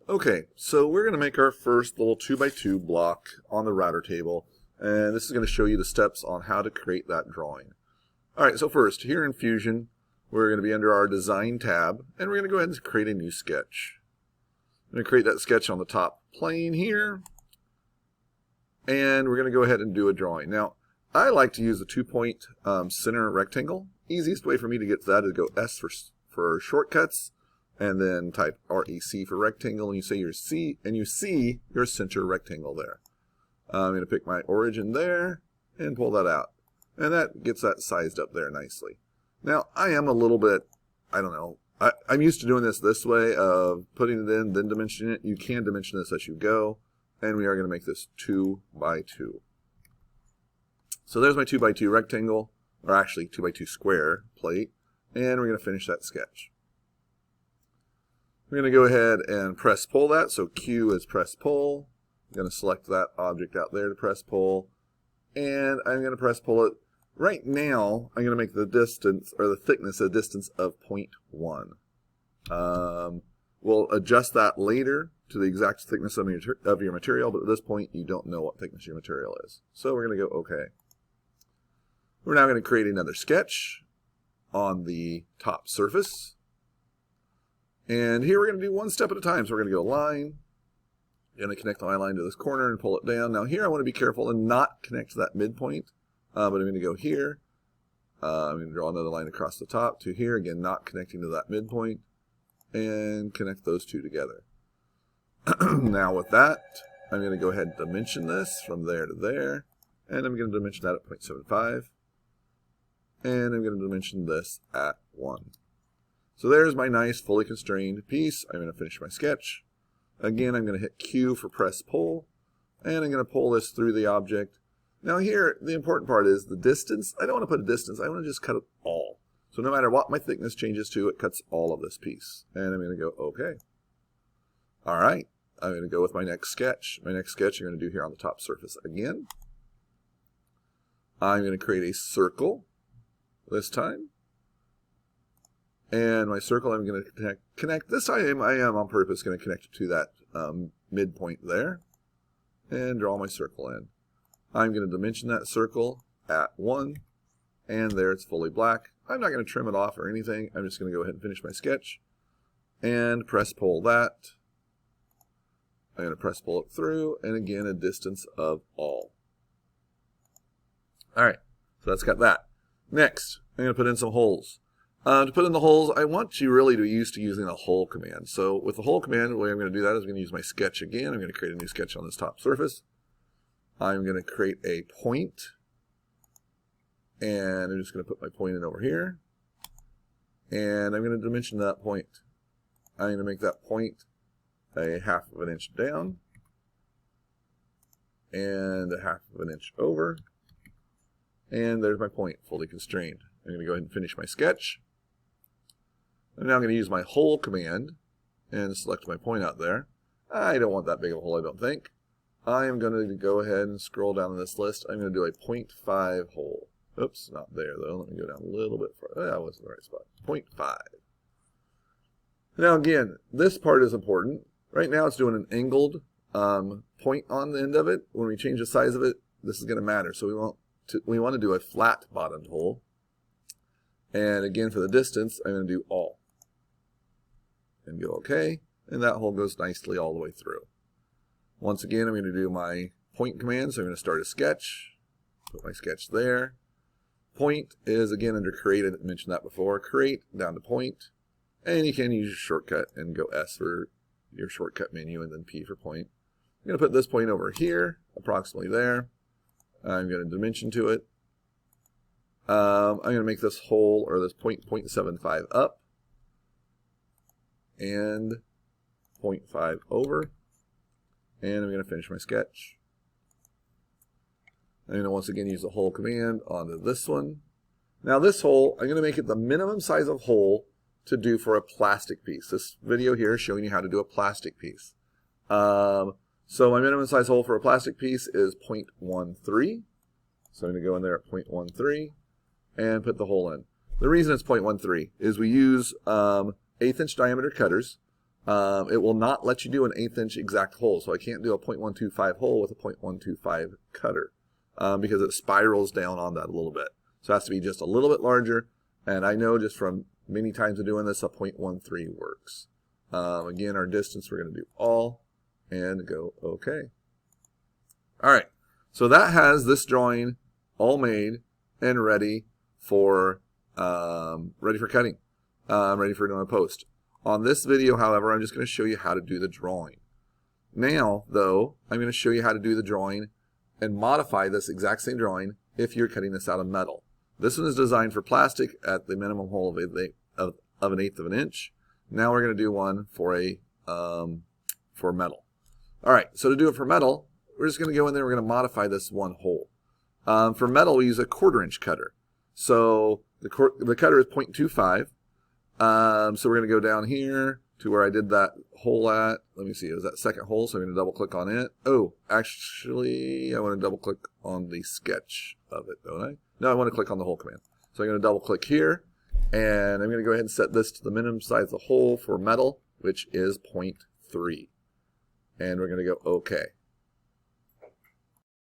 Okay, so we're going to make our first little 2x2 block on the router table, and this is going to show you the steps on how to create that drawing. Alright, so first, here in Fusion, we're going to be under our Design tab, and we're going to go ahead and create a new sketch. I'm going to create that sketch on the top plane here, and we're going to go ahead and do a drawing. Now, I like to use the 2-point center rectangle. Easiest way for me to get to that is go S for shortcuts, and then type REC for rectangle, and you say your C, and you see your center rectangle there. I'm going to pick my origin there and pull that out, and that gets that sized up there nicely. Now I am a little bit, I don't know, I'm used to doing this way of putting it in, then dimensioning it. You can dimension this as you go, and we are going to make this 2x2. So there's my 2x2 rectangle, or actually 2x2 square plate, and we're going to finish that sketch. We're going to go ahead and press pull that, so Q is press pull. I'm going to select that object out there to press pull, and I'm going to press pull it. Right now, I'm going to make the distance, or the thickness, a distance of 0.1. We'll adjust that later to the exact thickness of your material, but at this point, you don't know what thickness your material is. So we're going to go OK. We're now going to create another sketch on the top surface. And here we're going to do one step at a time. So we're going to go line. I'm going to connect my line to this corner and pull it down. Now here I want to be careful and not connect to that midpoint. But I'm going to go here. I'm going to draw another line across the top to here. Again, not connecting to that midpoint. And connect those two together. Now with that, I'm going to go ahead and dimension this from there to there. And I'm going to dimension that at 0.75. And I'm going to dimension this at 1. So there's my nice fully constrained piece. I'm going to finish my sketch. Again, I'm going to hit Q for press pull, and I'm going to pull this through the object. Now here, the important part is the distance. I don't want to put a distance. I want to just cut it all. So no matter what my thickness changes to, it cuts all of this piece. And I'm going to go OK. All right, I'm going to go with my next sketch. My next sketch I'm going to do here on the top surface again. I'm going to create a circle this time. And my circle I'm going to connect. This I am on purpose going to connect it to that midpoint there. And draw my circle in. I'm going to dimension that circle at 1. And there it's fully black. I'm not going to trim it off or anything. I'm just going to go ahead and finish my sketch. And press pull that. I'm going to press pull it through. And again, a distance of all. Alright, so that's got that. Next, I'm going to put in some holes. To put in the holes, I want you really to using a hole command. So with the hole command, the way I'm going to do that is I'm going to use my sketch again. I'm going to create a new sketch on this top surface. I'm going to create a point. And I'm just going to put my point in over here. And I'm going to dimension that point. I'm going to make that point a 1/2 of an inch down. And a 1/2 of an inch over. And there's my point, fully constrained. I'm going to go ahead and finish my sketch. And now I'm going to use my hole command and select my point out there. I don't want that big of a hole, I don't think. I am going to go ahead and scroll down this list. I'm going to do a 0.5 hole. Oops, not there though. Let me go down a little bit further. That wasn't the right spot. 0.5. Now again, this part is important. Right now it's doing an angled point on the end of it. When we change the size of it, this is going to matter. So we want to do a flat bottomed hole. And again, for the distance, I'm going to do all. And go OK. And that hole goes nicely all the way through. Once again, I'm going to do my point command. So I'm going to start a sketch. Put my sketch there. Point is, again, under create. I didn't mention that before. Create, down to point. And you can use your shortcut and go S for your shortcut menu and then P for point. I'm going to put this point over here, approximately there. I'm going to dimension to it. I'm going to make this hole, or this point, 0.75 up. And 0.5 over. And I'm going to finish my sketch. I'm going to once again use the hole command onto this one. Now this hole, I'm going to make it the minimum size of hole to do for a plastic piece. This video here is showing you how to do a plastic piece. So my minimum size hole for a plastic piece is 0.13. So I'm going to go in there at 0.13 and put the hole in. The reason it's 0.13 is we use 1/8 inch diameter cutters. it will not let you do an 1/8 inch exact hole. So I can't do a 0.125 hole with a 0.125 cutter because it spirals down on that a little bit. So it has to be just a little bit larger. And I know just from many times of doing this, a 0.13 works. Again, our distance, we're going to do all and go OK. All right. So that has this drawing all made and ready for cutting, ready for doing a post. On this video, however, I'm just going to show you how to do the drawing. Now, though, I'm going to show you how to do the drawing and modify this exact same drawing if you're cutting this out of metal. This one is designed for plastic at the minimum hole of 1/8 of an inch. Now we're going to do one for for metal. All right, so to do it for metal, we're just going to go in there. We're going to modify this one hole. For metal, we use a 1/4 inch cutter. So the cutter is 0.25. So we're going to go down here to where I did that hole at. Let me see, it was that second hole, so I'm going to double click on it. Oh, actually, I want to double click on the sketch of it, don't I? No, I want to click on the hole command. So I'm going to double click here, and I'm going to go ahead and set this to the minimum size of the hole for metal, which is 0.3. And we're going to go OK.